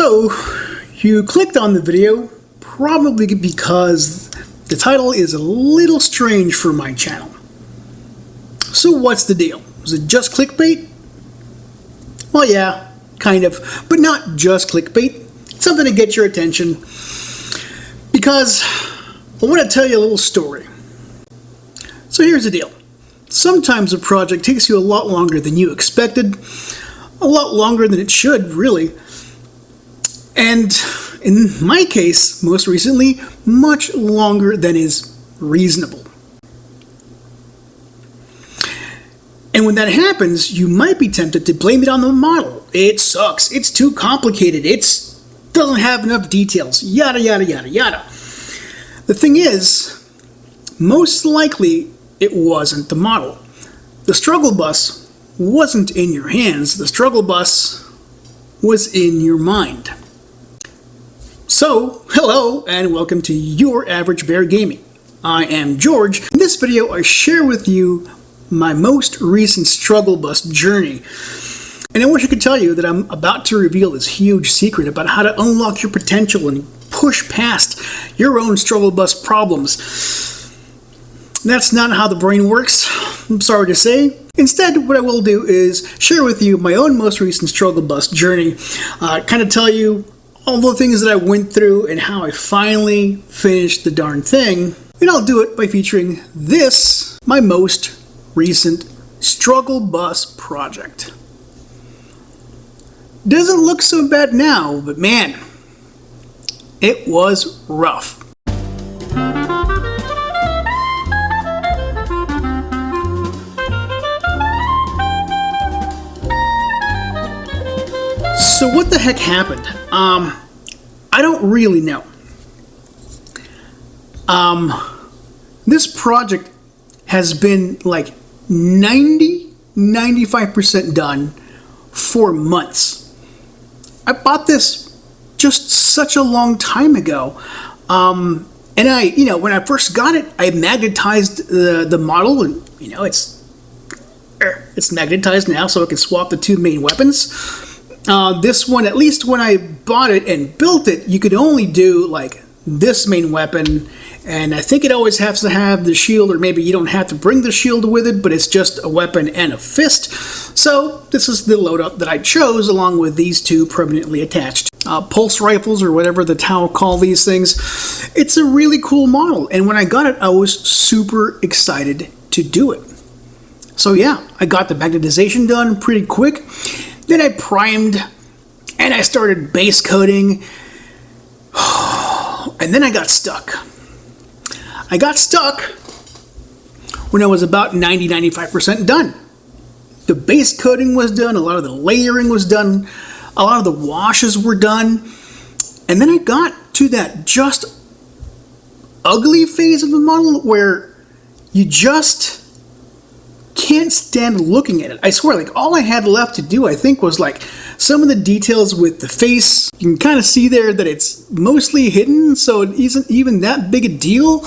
So, you clicked on the video probably because the title is a little strange for my channel. So what's the deal? Was it just clickbait? Well, yeah, kind of, but not just clickbait. It's something to get your attention because I want to tell you a little story. So here's the deal. Sometimes a project takes you a lot longer than you expected, a lot longer than it should, really. And in my case, most recently, much longer than is reasonable. And when that happens, you might be tempted to blame it on the model. It sucks, it's too complicated, it doesn't have enough details, yada yada yada yada. The thing is, most likely it wasn't the model. The struggle bus wasn't in your hands, the struggle bus was in your mind. So, hello and welcome to Your Average Bear Gaming. I am George. In this video I share with you my most recent struggle bus journey. And I wish I could tell you that I'm about to reveal this huge secret about how to unlock your potential and push past your own struggle bus problems. That's not how the brain works, I'm sorry to say. Instead, what I will do is share with you my own most recent struggle bus journey, kind of tell you all the things that I went through and how I finally finished the darn thing. And I'll do it by featuring this, my most recent struggle bus project. Doesn't look so bad now, but man, it was rough. So what the heck happened? I don't really know. This project has been like 95% done for months. I bought this just such a long time ago. And when I first got it, I magnetized the model, and it's magnetized now, so I can swap the two main weapons. This one, at least when I bought it and built it, you could only do like this main weapon, and I think it always has to have the shield, or maybe you don't have to bring the shield with it, but it's just a weapon and a fist. So this is the loadout that I chose, along with these two permanently attached pulse rifles, or whatever the Tau call these things. It's a really cool model, and when I got it, I was super excited to do it. So yeah, I got the magnetization done pretty quick. Then I primed, and I started base coating, and then I got stuck. I got stuck when I was about 90-95% done. The base coating was done, a lot of the layering was done, a lot of the washes were done, and then I got to that just ugly phase of the model where you just can't stand looking at it. I swear, like, all I had left to do, I think, was like some of the details with the face. You can kind of see there that it's mostly hidden, so it isn't even that big a deal.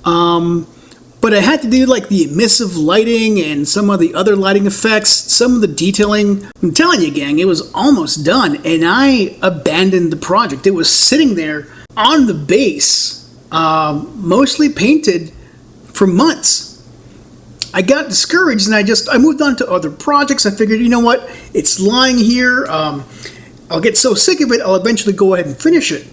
But I had to do like the emissive lighting and some of the other lighting effects, some of the detailing. I'm telling you, gang, it was almost done, and I abandoned the project. It was sitting there on the base, mostly painted, for months. I got discouraged, and I moved on to other projects. I figured, you know what, it's lying here. I'll get so sick of it, I'll eventually go ahead and finish it.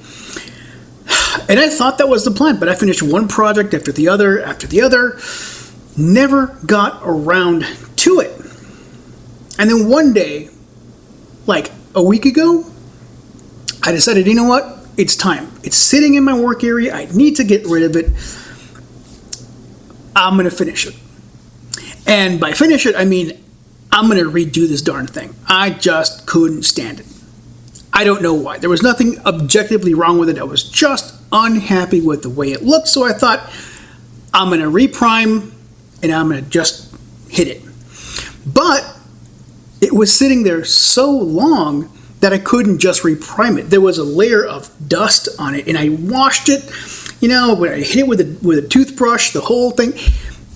And I thought that was the plan, but I finished one project after the other, never got around to it. And then one day, like a week ago, I decided, you know what, it's time. It's sitting in my work area, I need to get rid of it. I'm going to finish it. And by finish it, I mean, I'm going to redo this darn thing. I just couldn't stand it. I don't know why. There was nothing objectively wrong with it. I was just unhappy with the way it looked. So I thought, I'm going to reprime, and I'm going to just hit it. But it was sitting there so long that I couldn't just reprime it. There was a layer of dust on it, and I washed it, when I hit it with a toothbrush, the whole thing.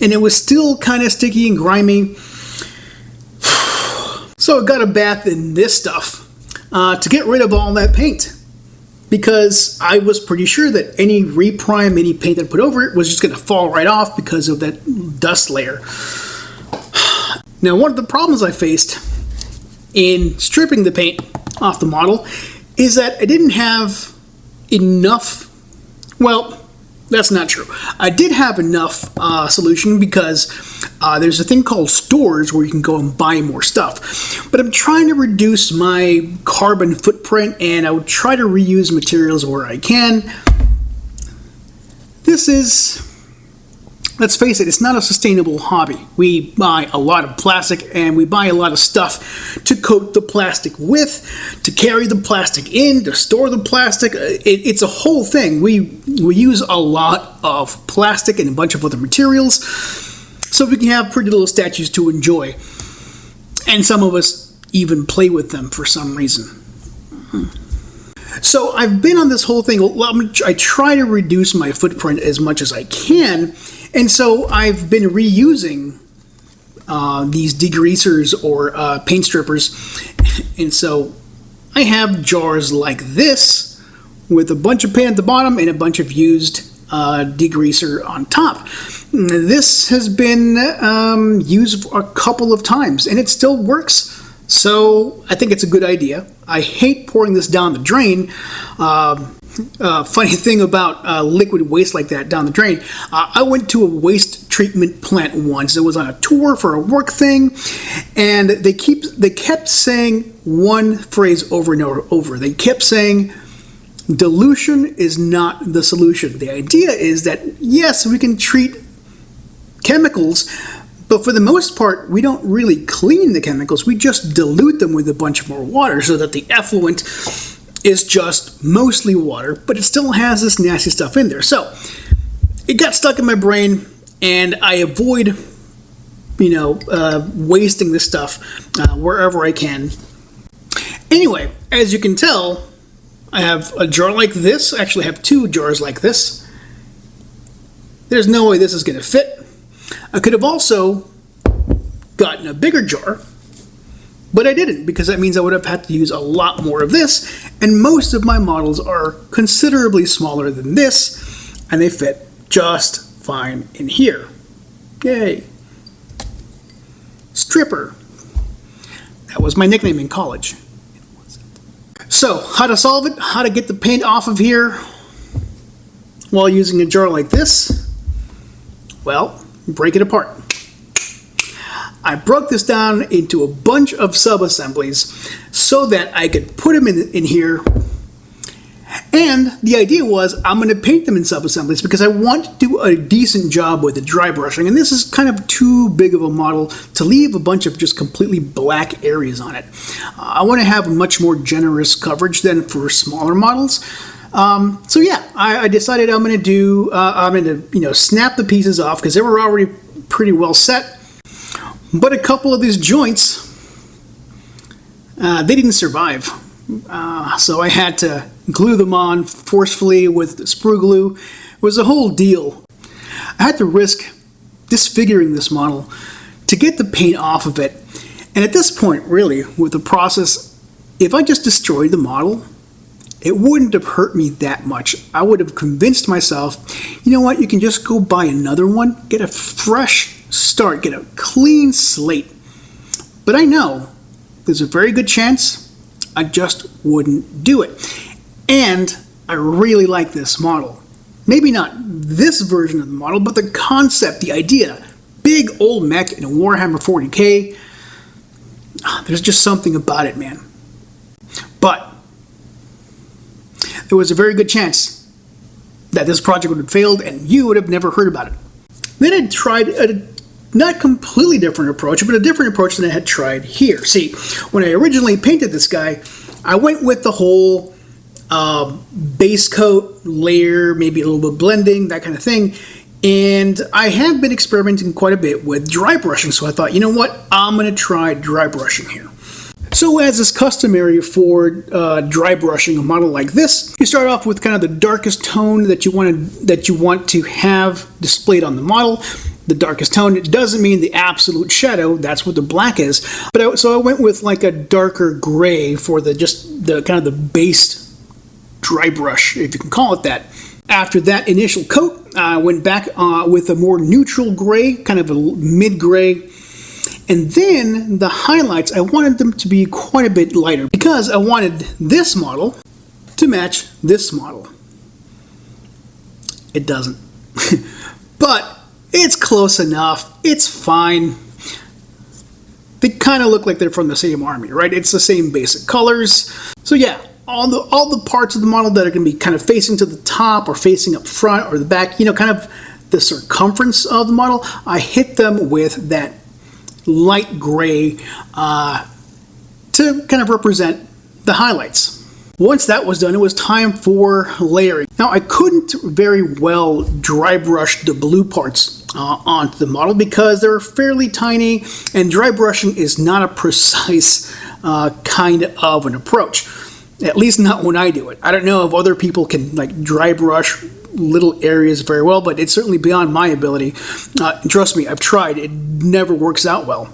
And it was still kind of sticky and grimy. So I got a bath in this stuff. to get rid of all that paint, because I was pretty sure that any reprime, any paint that I put over it was just going to fall right off because of that dust layer. Now, one of the problems I faced in stripping the paint off the model is that I didn't have enough, well, that's not true. I did have enough solution because there's a thing called stores where you can go and buy more stuff. But I'm trying to reduce my carbon footprint, and I would try to reuse materials where I can. This is, let's face it, it's not a sustainable hobby. We buy a lot of plastic, and we buy a lot of stuff to coat the plastic with, to carry the plastic in, to store the plastic. It's a whole thing. We use a lot of plastic and a bunch of other materials so we can have pretty little statues to enjoy. And some of us even play with them for some reason. So I've been on this whole thing. I try to reduce my footprint as much as I can. And so I've been reusing these degreasers or paint strippers. And so I have jars like this with a bunch of paint at the bottom and a bunch of used degreaser on top. This has been used a couple of times and it still works. So I think it's a good idea. I hate pouring this down the drain. Funny thing about liquid waste like that down the drain, I went to a waste treatment plant once. It was on a tour for a work thing, and they kept saying one phrase over and over. They kept saying, dilution is not the solution. The idea is that, yes, we can treat chemicals, but for the most part, we don't really clean the chemicals. We just dilute them with a bunch more water so that the effluent is just mostly water, but it still has this nasty stuff in there. So it got stuck in my brain, and I avoid, wasting this stuff wherever I can. Anyway, as you can tell, I have a jar like this. I actually have two jars like this. There's no way this is going to fit. I could have also gotten a bigger jar, but I didn't, because that means I would have had to use a lot more of this, and most of my models are considerably smaller than this, and they fit just fine in here. Yay. Stripper. That was my nickname in college. So, how to solve it, how to get the paint off of here while using a jar like this? Well, break it apart. I broke this down into a bunch of sub-assemblies so that I could put them in here. And the idea was I'm going to paint them in sub-assemblies because I want to do a decent job with the dry brushing. And this is kind of too big of a model to leave a bunch of just completely black areas on it. I want to have much more generous coverage than for smaller models. So yeah, I decided I'm going to snap the pieces off because they were already pretty well set. But a couple of these joints, they didn't survive. So I had to glue them on forcefully with sprue glue. It was a whole deal. I had to risk disfiguring this model to get the paint off of it. And at this point, really, with the process, if I just destroyed the model, it wouldn't have hurt me that much. I would have convinced myself, you know what, you can just go buy another one, get a fresh start, get a clean slate. But I know there's a very good chance I just wouldn't do it. And I really like this model. Maybe not this version of the model, but the concept, the idea. Big old mech in a Warhammer 40K. There's just something about it, man. But there was a very good chance that this project would have failed and you would have never heard about it. Then I tried a not completely different approach, but a different approach than I had tried here. See, when I originally painted this guy, I went with the whole base coat layer, maybe a little bit of blending, that kind of thing. And I have been experimenting quite a bit with dry brushing, so I thought, you know what, I'm going to try dry brushing here. So as is customary for dry brushing a model like this, you start off with kind of the darkest tone that you want to have displayed on the model. the darkest tone. It doesn't mean the absolute shadow. That's what the black is. So I went with like a darker gray for the kind of the base dry brush, if you can call it that. After that initial coat, I went back with a more neutral gray, kind of a mid-gray. And then the highlights, I wanted them to be quite a bit lighter because I wanted this model to match this model. It doesn't. But it's close enough. It's fine. They kind of look like they're from the same army, right? It's the same basic colors. So yeah, all the parts of the model that are going to be kind of facing to the top or facing up front or the back, you know, kind of the circumference of the model, I hit them with that light gray to kind of represent the highlights. Once that was done, it was time for layering. Now, I couldn't very well dry brush the blue parts onto the model because they're fairly tiny, and dry brushing is not a precise kind of an approach. At least not when I do it. I don't know if other people can like dry brush little areas very well, but it's certainly beyond my ability. Trust me, I've tried. It never works out well.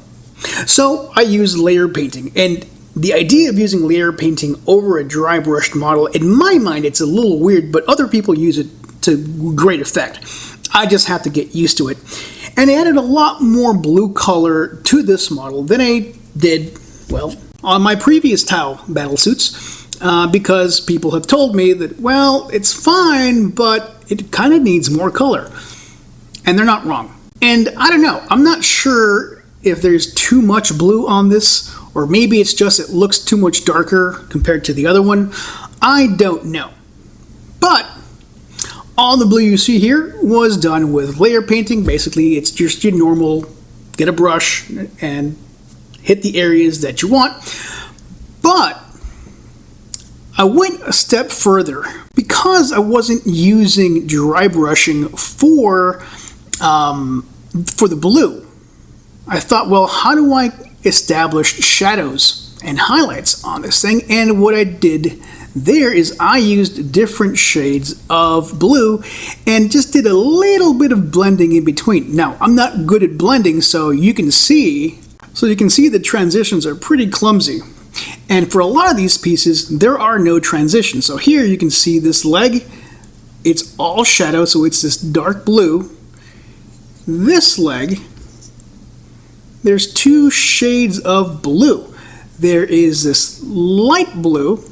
So I use layer painting, and the idea of using layer painting over a dry brushed model, in my mind, it's a little weird, but other people use it to great effect. I just have to get used to it. And I added a lot more blue color to this model than I did, well, on my previous Tau Battlesuits. Because people have told me that, well, it's fine, but it kind of needs more color. And they're not wrong. And I don't know, I'm not sure if there's too much blue on this, or maybe it's just it looks too much darker compared to the other one. I don't know. But all the blue you see here was done with layer painting. Basically, it's just your normal, get a brush and hit the areas that you want. But I went a step further because I wasn't using dry brushing for the blue. I thought, well, how do I establish shadows and highlights on this thing? And what I did there is I used different shades of blue and just did a little bit of blending in between. Now, I'm not good at blending, so you can see the transitions are pretty clumsy. And for a lot of these pieces, there are no transitions. So here you can see this leg, it's all shadow, so it's this dark blue. This leg, there's two shades of blue. There is this light blue,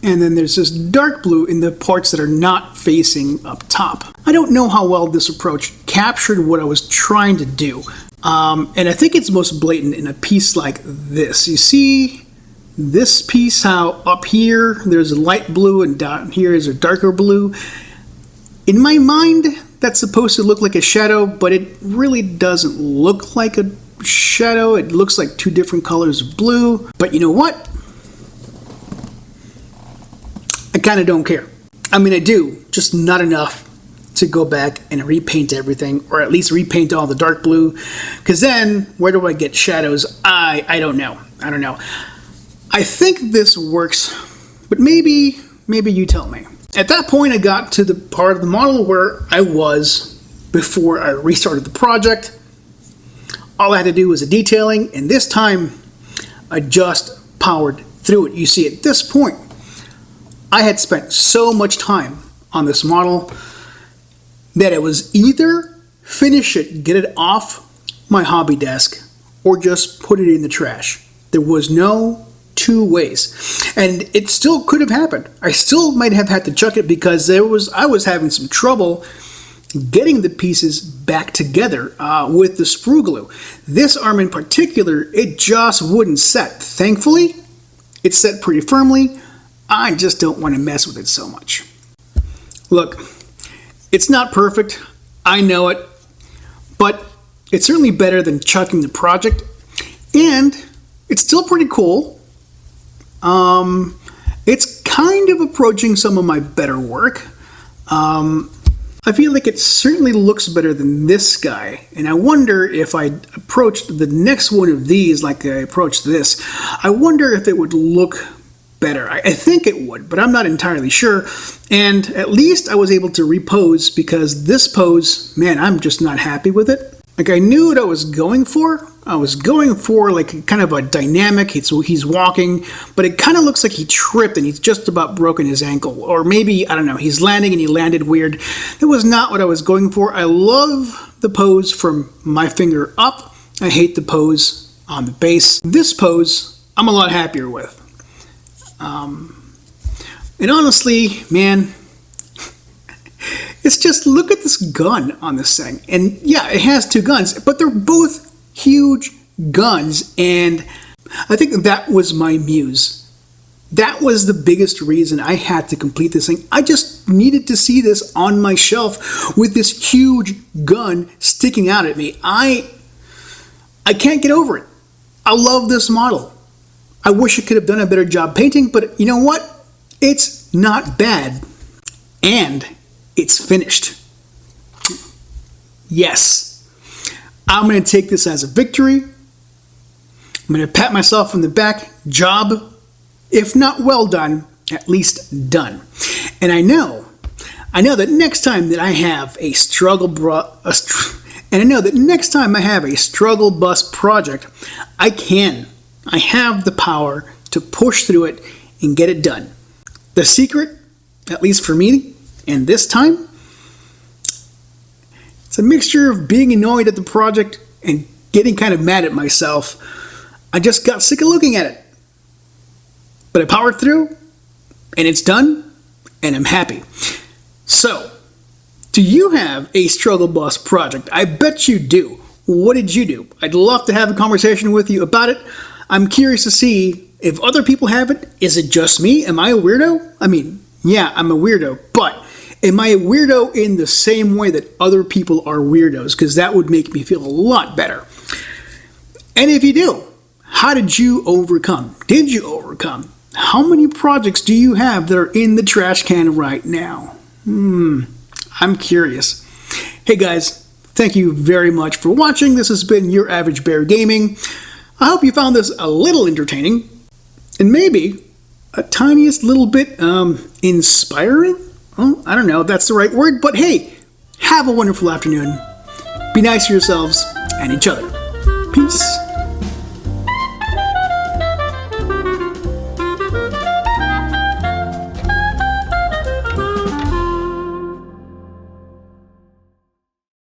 and then there's this dark blue in the parts that are not facing up top. I don't know how well this approach captured what I was trying to do. And I think it's most blatant in a piece like this. You see this piece, how up here there's a light blue and down here is a darker blue. In my mind, that's supposed to look like a shadow, but it really doesn't look like a shadow. It looks like two different colors of blue. But you know what? I kind of don't care. I mean, I do, just not enough to go back and repaint everything, or at least repaint all the dark blue, because then where do I get shadows? I don't know. I think this works, but maybe you tell me. At that point, I got to the part of the model where I was before I restarted the project. All I had to do was a detailing, and this time I just powered through it. You see, at this point, I had spent so much time on this model that it was either finish it, get it off my hobby desk, or just put it in the trash. There was no two ways. And it still could have happened. I still might have had to chuck it because I was having some trouble getting the pieces back together with the sprue glue. This arm in particular, it just wouldn't set. Thankfully, it set pretty firmly. I just don't want to mess with it so much. Look, it's not perfect, I know it, but it's certainly better than chucking the project, and it's still pretty cool. It's kind of approaching some of my better work. I feel like it certainly looks better than this guy, and I wonder if I approached the next one of these like I approached this, I wonder if it would look better. I think it would, but I'm not entirely sure. And at least I was able to repose, because this pose, man, I'm just not happy with it. Like, I knew what I was going for. I was going for like kind of a dynamic. He's walking, but it kind of looks like he tripped and he's just about broken his ankle. Or maybe, I don't know, he's landing and he landed weird. That was not what I was going for. I love the pose from my finger up. I hate the pose on the base. This pose, I'm a lot happier with. And honestly, man, it's just, look at this gun on this thing. And yeah, it has two guns, but they're both huge guns. And I think that was my muse. That was the biggest reason I had to complete this thing. I just needed to see this on my shelf with this huge gun sticking out at me. I can't get over it. I love this model. I wish I could have done a better job painting, but you know what? It's not bad. And it's finished. Yes. I'm going to take this as a victory. I'm going to pat myself on the back. Job, if not well done, at least done. And I know that next time that I have a struggle bus project, I have the power to push through it and get it done. The secret, at least for me, and this time, it's a mixture of being annoyed at the project and getting kind of mad at myself. I just got sick of looking at it. But I powered through, and it's done, and I'm happy. So, do you have a struggle bus project? I bet you do. What did you do? I'd love to have a conversation with you about it. I'm curious to see if other people have it. Is it just me? Am I a weirdo? I mean, yeah, I'm a weirdo, but am I a weirdo in the same way that other people are weirdos? Because that would make me feel a lot better. And if you do, how did you overcome? Did you overcome? How many projects do you have that are in the trash can right now? I'm curious. Hey guys, thank you very much for watching. This has been Your Average Bear Gaming. I hope you found this a little entertaining and maybe a tiniest little bit inspiring. Well, I don't know if that's the right word, but hey, have a wonderful afternoon. Be nice to yourselves and each other. Peace.